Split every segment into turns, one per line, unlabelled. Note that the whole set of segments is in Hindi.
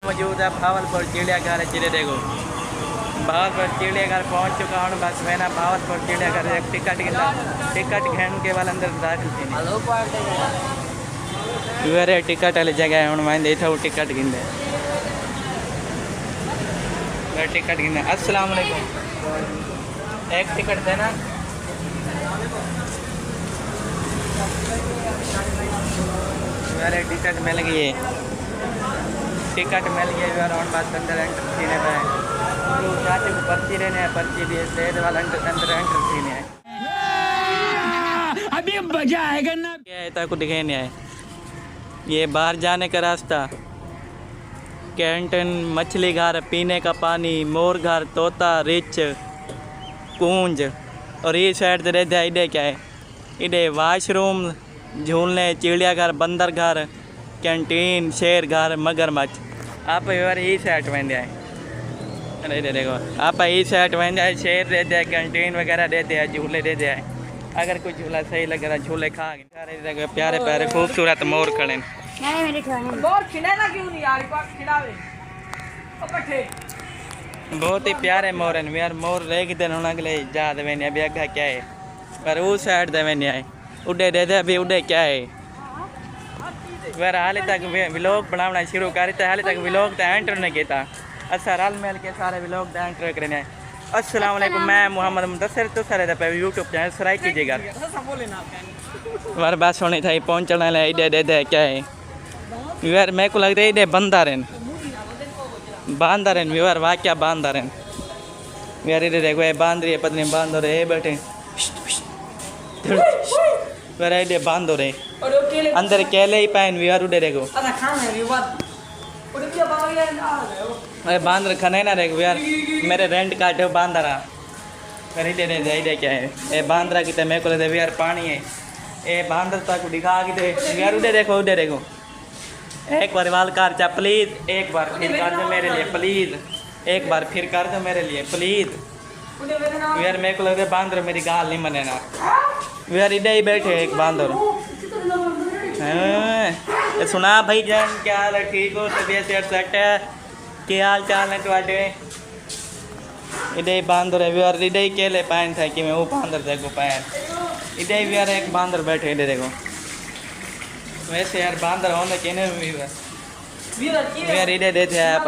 मौजूद है भावलपुर चिड़ियाघर चिड़े देखो भावलपुर चिड़ियाघर पहुंच चुका हूँ। बस मैं ना भावलपुर चिड़ियाघर एक टिकट घेन के वाल अंदर दाखिल थी वेरे टिकट वाली जगह हूँ मैं देखा हूँ टिकट गिंदे टिकट गिंदे। अस्सलाम वालेकुम एक टिकट देना मेरे टिकट मिल गई टिकट मिल गई यार और बात अंदर एंटर सीने पे चाचे को पर्ची लेने है पर्ची दिए स्टेज वाला अंदर एंटर सीने है अभी मजा आएगा ना क्या है ताको दिखे नहीं आए ये बाहर जाने का रास्ता कैंटीन मछली घर पीने का पानी मोर घर तोता रिच कूंज और ये साइड से रहते हैं इधे क्या है इधे वाशरूम झूलने चिड़ियाघर बंदर घर कैंटीन शेर घर मगरमच्छ आप यार ये साइड में जाए अरे देखो आप ये साइड में जाए शेर देते हैं कैंटीन वगैरह देते हैं झूले देते हैं अगर कोई झूला सही लग रहा झूले खा गए प्यारे प्यारे खूबसूरत मोर खड़े बहुत ही प्यारे मोर हैं यार मोर रह गए होना अगले याद में अभी अगर क्या है पर वो साइड दे में नहीं आए उड़े दे दे अभी उड़े क्या है वह हाले तक व्लॉग बनाना शुरू करी तो हाले तक व्लॉग तो एंटर नहीं किया अच्छा रल मिल के सारे व्लॉग तो एंटर करने आए। अस्सलाम वालेकुम मैं मोहम्मद मुदस्सिर तो सारे यूट्यूब चैनल सब्सक्राइब कीजिएगा हमारे बस होनी था पहुँचने लगे इधे दे दे क्या है यार मेरे को लगता है इधे बांदर यार वाक्य बांदर यार इधे देखो ये बांध रही है पत्नी बांध रहे बैठे वेराइटी बांध रहे अंदर केले ही पाए यार उड़े देखो अरे बांध खाना ना देखो यार मेरे रेंट काटे बांध रहा मेरे दे क्या है ये बांध रहा कि मेरे को लगता है यार पानी है ये बांध तक दिखा कि यार उड़े देखो एक बार वाल कार चा प्लीज एक बार फिर कर दो मेरे लिए प्लीज एक बार फिर कर दो मेरे लिए प्लीज यार मेरे को लगता है बांदर मेरी गाल नहीं मने ना यार इधर ही बैठे एक बांदर सुना भाई जान क्या हाल है ठीक हो तबीयत सेट है क्या हाल चाल है तुम्हारे इधर ही बांदर है यार इधर ही केले पान था कि मैं वो बांदर देखो पान इधर ही यार एक बांदर बैठे इधर देखो वैसे यार बांदर होने के नहीं यार इधर देते हैं आप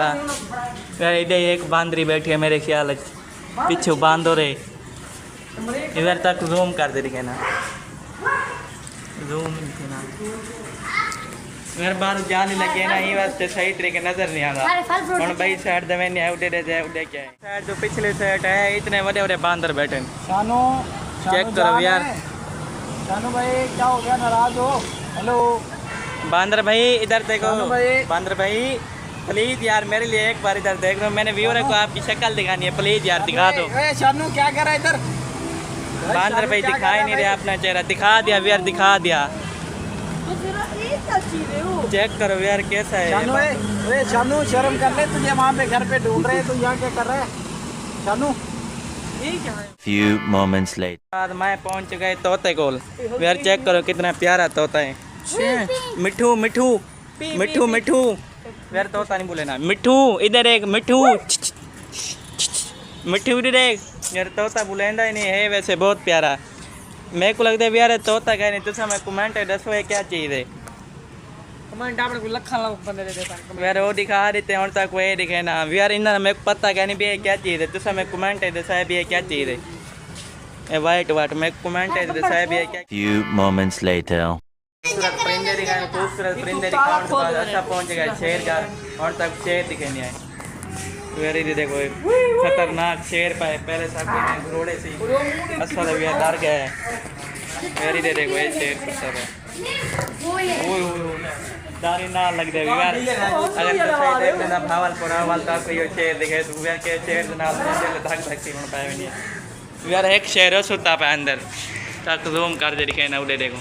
यार इधर एक बांदरी बैठी है मेरे ख्याल पीछे बांधो रे इधर तक जूम कर दे रही ना जूम ना मेरे बार जाने लगे ना ये वास्ते सही तरीके नजर नहीं आता और भाई साइड दे नहीं उड़े दे उड़े क्या है साइड जो पिछले साइड है इतने बड़े बड़े बांदर बैठे चेक करो यार
शानू भाई क्या हो गया नाराज हो हेलो
बांदर भाई इधर देखो बांदर भाई प्लीज यार मेरे लिए एक बार इधर देख लो मैंने व्यूअर को आपकी शक्ल दिखानी है प्लीज यार दिखा दो
शानू क्या कर रहा है इधर
बांदर भाई दिखाई नहीं रहा अपना चेहरा दिखा दिया यार दिखा दिया चेक करो यार कैसा है
शानू शर्म कर ले तुझे वहाँ पे घर पे ढूंढ रहे तू यहाँ क्या कर रहा है शानू
Few moments later
मैं पहुँच चुका है तोते कोल यार चेक करो कितना प्यारा तोता है मिठू मिठू मिठू मिठू यार तोता नहीं बोले ना मिठू इधर एक मिठू मिठू इधर एक यार तोता बुलेंदा ही नहीं है वैसे बहुत प्यारा मेरे को लगता है यार तोता कह नहीं तुझे मैं कमेंट दसो क्या चीज़ है
कमेंट आपने को लखा बंदे दे देता
यार वो दिखा देते हैं और तक वो दिखे ना यार इन्हें मेरे को पता क्या नहीं भी ये क्या चीज़ है तुझे मैं कमेंट दसा है भी ये क्या चीज़ है ये वाइट वाइट मैं कमेंट दसा है भी ये क्या
few moments later
परिंदे दिखाए खूबसूरत परिंदे दिखाने के बाद अच्छा पहुँच गया शेर का और तक शेर दिखे नहीं आए यार ये देखो खतरनाक शेर पाए पहले सब रोड़े से अच्छा लग गया डर गया है यार ये देखो ये शेर खतर है दारी ना लग जाए यार अगर तो सही देख लेना भावलपुर वाल तक ये शेर दिखे तो यार के शेर ना धक धक सी बन पाए नहीं यार एक शेर सुता पे अंदर तक जूम कर दे दिखे ना उड़े देखो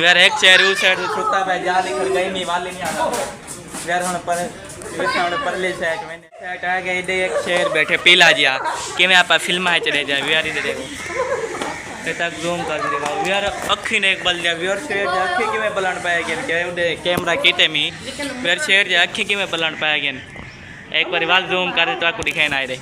यार एक शेर उस साइड सुता पे जा निकल गई नहीं वाली नहीं आता यार हम पर परले साइड में साइड आ गए इधर एक शेर बैठे पीला जिया कि मैं आप फिल्म है चले जाए यार इधर देखो तक जूम कर दिखाओ यार अखी ने एक बल दिया व्यूअर शेर जे अखी की में बलन पाया गेन के उडे कैमरा कीते मी व्यूअर शेर जे अखी की में बलन पाया गेन एक बार वाल जूम कर तो आपको दिखाई ना रे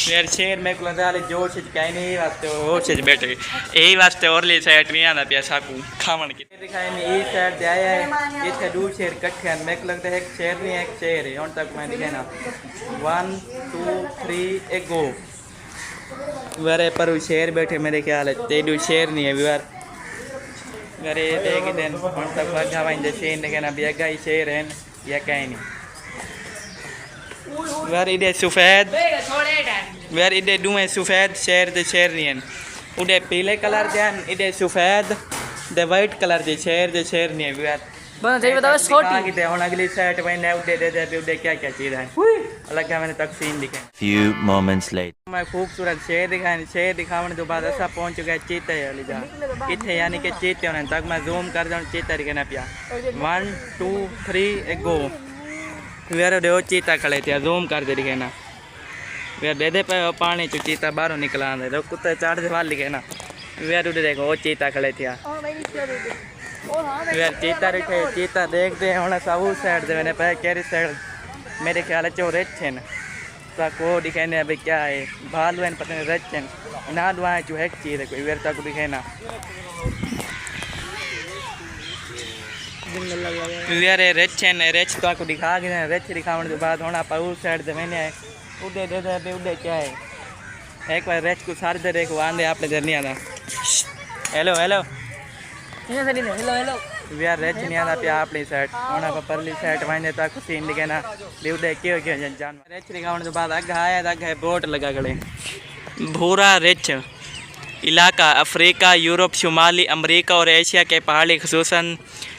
व्यूअर शेर में को लगा ले जोश से कहीं नहीं वास्ते होश से बैठे यही वास्ते औरली साइड में आना पिया साकू खावन की दिखाई नहीं ई साइड से आया है इथे दो शेर इकट्ठे में को लगता है एक शेर नहीं एक शेर है उन तक मैं दिखाना 1 2 3 एक गो वेरे पर शेर बैठे मेरे ख्याल है तेडू शेर नहीं है व्यूअर वेरे देख देन उन तक लगा वाइन दे शेर ने कहना भी अगा ही शेर है या कहीं नहीं वेर इधे सफेद वेर इधे दुए सफेद शेर दे शेर नहीं है उधे पीले कलर दे इधे सफेद दे वाइट कलर दे शेर नहीं है व्यूअर
बना चाहिए बताओ छोटी
आगे दे और अगली साइड में ने उधे दे उधे क्या क्या चीज है अलग का मैंने तक सीन दिखे
Few moments later.
मैं खूबसूरत शेर दिखाने तो बाद ऐसा पहुंच गया चीते वाली जा इतने यानी कि चीते होने तक मैं जूम कर दूँ चीता दिखना पिया 1 2 3 एक गो वेर दे चीता खड़े थे जूम कर दे दिखे ना वेर दे दे पे पानी चो चीता बाहर निकला आंदे तो कुत्ते चाड़ से वाल दिखे ना वेर उधर देखो वो चीता खड़े थे वेर चीता देखते हैं होना सब साइड दे मैंने पे कैरी साइड मेरे ख्याल है चो रेच है ना को दिखाने अभी क्या है भालू है पता नहीं रेच है ना दुआ है जो है चीज़ है कोई वेर तक दिखे ना वेर रेच है रेच तो आपको दिखा गया रेच दिखाने के बाद होना पर उस साइड से मैंने उड़े दे दे उड़े क्या है एक बार रेच को सारे दे देखो आंधे आपने देर नहीं आता hello hello
hello
we are reach नहीं आता पिया अपनी साइड होना पर परली साइड वाइने तक सीन दिखे ना उड़े क्यों क्यों जान रेच दिखाने के बाद अग आया अग है बोट लगा गले भूरा रेच इलाका अफ्रीका यूरोप शुमाली अमेरिका और एशिया के पहाड़ी खसूसन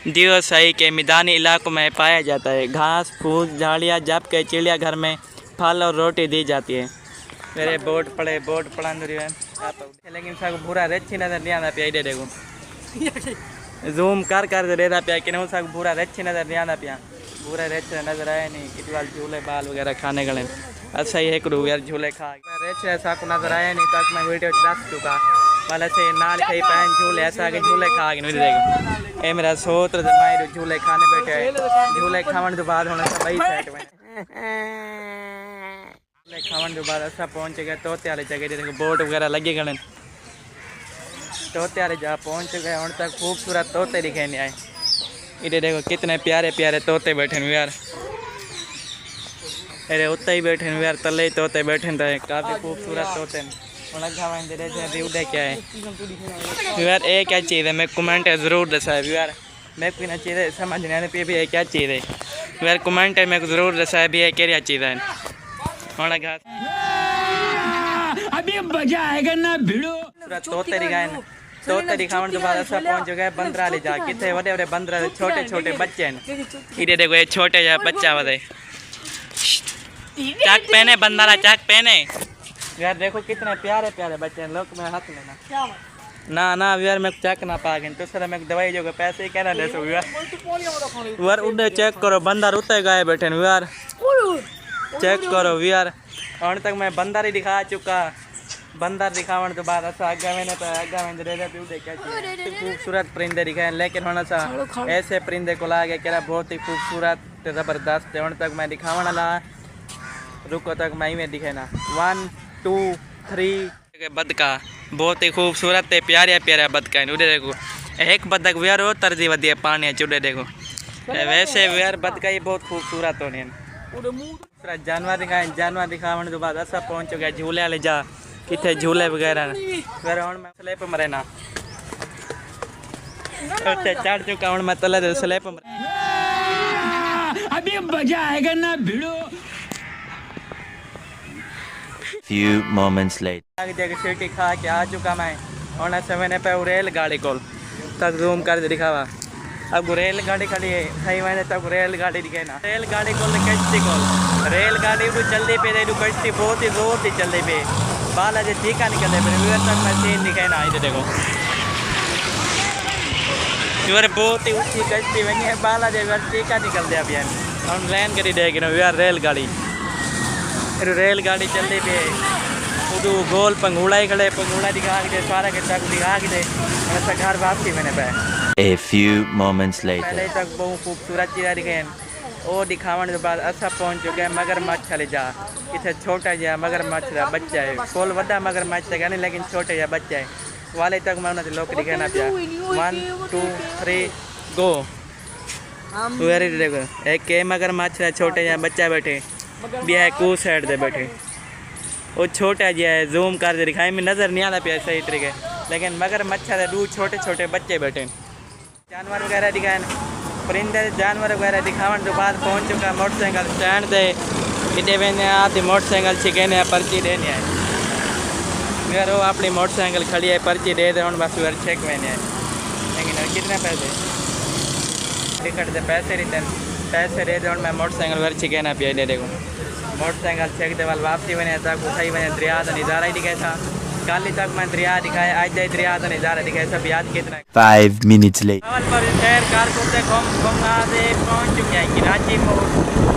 दियोसाई के मैदानी इलाकों में पाया जाता है घास फूस झाड़ियाँ जबकि चिड़ियाघर में फल और रोटी दी जाती है मेरे बोट पड़ा लेकिन सब भूरा रेच ही नजर नहीं आता पिया इधर देखो जूम कर दे रहा पिया कि नहीं सब भूरा रेच ही नजर नहीं आता पिया भूरा रेच नजर आया नहीं किसी वाल झूले बाल वगैरह खाने गले अच्छा ही एक यार झूले खा रेच ऐसा को नजर आया नहीं तक मैं वीडियो दस चुका वाला से नाल कहीं पैन झूले ऐसा के झूले खा के नहीं देखो ए मेरा सोत्र मैं झूले खाने बैठे झूले खावन के बाद होना सब साइड में झूले खावन के बाद ऐसा पहुंच गया तोते वाली जगह देखो बोट वगैरह लगे गए तोते वाले जहाँ पहुंच गए उन तक खूबसूरत तोते दिखे नहीं आए इधर देखो कितने प्यारे प्यारे तोते बैठे हैं यार अरे उत्ते ही बैठे हैं यार तले ही तोते बैठे हैं काफ़ी खूबसूरत तोते हैं उड़े क्या है यार ये क्या चीज़ है मैं कमेंट ज़रूर दसा है यार मैं कोई ना चीज़ समझ नहीं आने पे भी ये क्या चीज़ है यार कमेंट है मेरे को ज़रूर दसा है भी ये क्या चीज़ है होना घास अभी मजा आएगा ना भिड़ो तोते दिखाए तोते दिखाने के बाद ऐसा पहुंच गए बंदरा ले जा कितने बड़े बड़े बंदरा छोटे छोटे बच्चे हैं इधर देखो ये छोटे बच्चा बदे चाक पहने बंदरा चाक पहने यार देखो कितने प्यारे प्यारे बच्चे हैं लोग मैं हाथ लेना ना यार मैं चेक ना पा गए तो सर मैं दवाई जो पैसे ही कहना दे सो यार उधर चेक करो बंदर उतने गए बैठे यार चेक करो यार और तक मैं बंदर ही दिखा चुका बंदर दिखाने के बाद ऐसा आगे मैंने क्या खूबसूरत परिंदे दिखाए लेकिन होना सा ऐसे परिंदे को ला गया क्या बहुत ही खूबसूरत ज़बरदस्त और तक मैं दिखाने ला रुको तक मैं में दिखाना 1 2 3 बदका बहुत ही खूबसूरत है प्यारे प्यारे बदका है उधर देखो एक बदक व्यार हो तरजी वधिया पानी है चुड़े देखो वैसे व्यार बदका ही बहुत खूबसूरत होने जानवर दिखाने के बाद ऐसा पहुंच गया झूले वाले जा कितने झूले वगैरह फिर हूँ मैं स्लेप मरे ना चढ़ चुका हूँ मैं तले स्लेप अभी मजा आएगा ना भिड़ो
Few moments later.
जगह सीटी खा के आ चुका मैं होना से मैंने पे रेल गाड़ी को तक जूम कर दिखावा अब रेल गाड़ी खड़ी है सही मैंने तब रेल गाड़ी दिखे ना रेल गाड़ी को कश्ती को रेल गाड़ी को जल्दी पे दे कश्ती बहुत ही जोर से चलती पे बाल अजय टीका निकलते पे तक मैं सीन दिखे ना इधर देखो यार बहुत ही ऊँची कश्ती बनी है बाल अजय टीका निकलते अभी हम लैंड करी देगी ना यार रेलगाड़ी चलती पे उधू गोल पंगूड़ा ही खड़े पंगूड़ा दिखा के सारा के तक दिखा के ऐसा घर वापसी मैंने पे
A few moments
पहले
later.
तक बहुत खूबसूरत चीज़ दिखे वो दिखावन के बाद असा पहुंच चुके हैं मगरमच्छ वाले जा इतने छोटा जा मगरमच्छ का बच्चा है फुल वड्डा मगरमच्छ है नहीं लेकिन छोटे जा बच्चा है वाले तक मैं उन्हें लोग दिखाना पिया 1 2 3 गो वेरी देखो एक के मगरमच्छ है छोटे जा बच्चा बैठे भी है कू साइड दे बैठे वो छोटा जो है जूम कर दे दिखाई में नज़र नहीं आता पिया सही तरीके लेकिन मगरमच्छ है दो छोटे छोटे बच्चे बैठे जानवर वगैरह दिखाए परिंदे जानवर वगैरह दिखावन के बाद पहुंच चुका मोटरसाइकिल स्टैंड से इतने वेने आती मोटरसाइकिल छिकेने पर्ची देने आए अगर वो अपनी मोटरसाइकिल खड़ी है पर्ची दे दे बस फिर चेक वेने आए लेकिन कितने पैसे टिकट से पैसे दे दे मैं मोटरसाइकिल घर छिकेना पिया दे देखो मोटरसाइकिल चेक दे वाल वापसी बने तक उठाई बने दरिया का नज़ारा ही दिखाया था कल तक मैं दरिया दिखाया आज दरिया का नज़ारा दिखाया सब याद कितना
5 minutes later.
पर शहर कारकुन से घूमना से पहुंच चुके हैं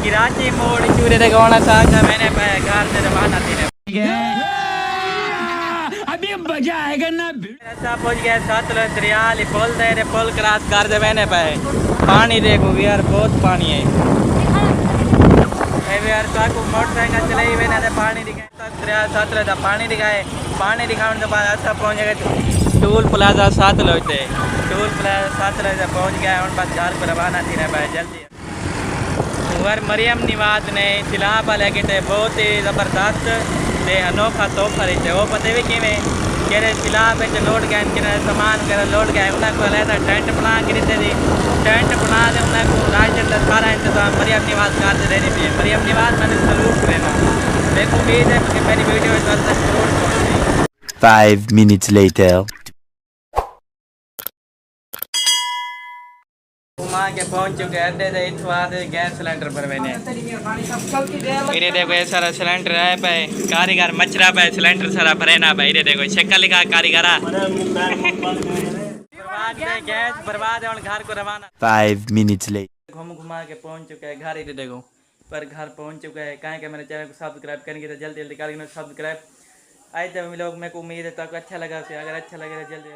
किराची मोड़ चूरे दे गौना साग मैंने घर से रवाना थी अभी मजा आएगा ना ऐसा पहुंच गया सतलुज दरिया पुल दे रे पुल क्रॉस कर दे मैंने पे पानी देखो यार बहुत पानी है यार साकू मोटरसाइकिल चलाई मैंने तो पानी दिखाए दरिया सतलुज का पानी दिखाने के बाद अच्छा पहुंच गए टूल प्लाजा सतलुज से टूल प्लाजा सतलुज से पहुंच गया और बस घर पर रवाना थी ना भाई जल्दी उधर मरियम निवाज ने सिलाबा लेके थे बहुत ही ज़बरदस्त ते अनोखा तोहफा देते वो पता भी किमें केरे सिलाब लोड गए कि सामान वगैरह लोड गए उन्हें अलहदा टेंट बना के देते थी टेंट बना दे उन्हें राशन का सारा इंतजाम मरियम निवाज करते देने पे मरियम निवाज मैंने सलूट लेना मेरे को उम्मीद है कि मेरी वीडियो जल्द तक जरूर पहुँचेगी
5 minutes later.
घुमा के पहुंच चुके हैं अड्डे से इतवा से गैस सिलेंडर पर मैंने इधर देखो ये सारा सिलेंडर है पे कारीगर मचरा पे सिलेंडर सारा भरे ना भाई इधर देखो शक्ल लिखा कारीगरा बर्बाद है गैस बर्बाद है और घर को रवाना
5 minutes later.
घुमा के पहुंच चुके हैं घर इधर देखो पर घर पहुंच चुका है कहाँ के मेरे चैनल को सब्सक्राइब करेंगे तो जल्दी जल्दी करेंगे सब्सक्राइब आए थे हम लोग मेरे को उम्मीद है तो आपको अच्छा लगा अगर अच्छा लगे तो जल्दी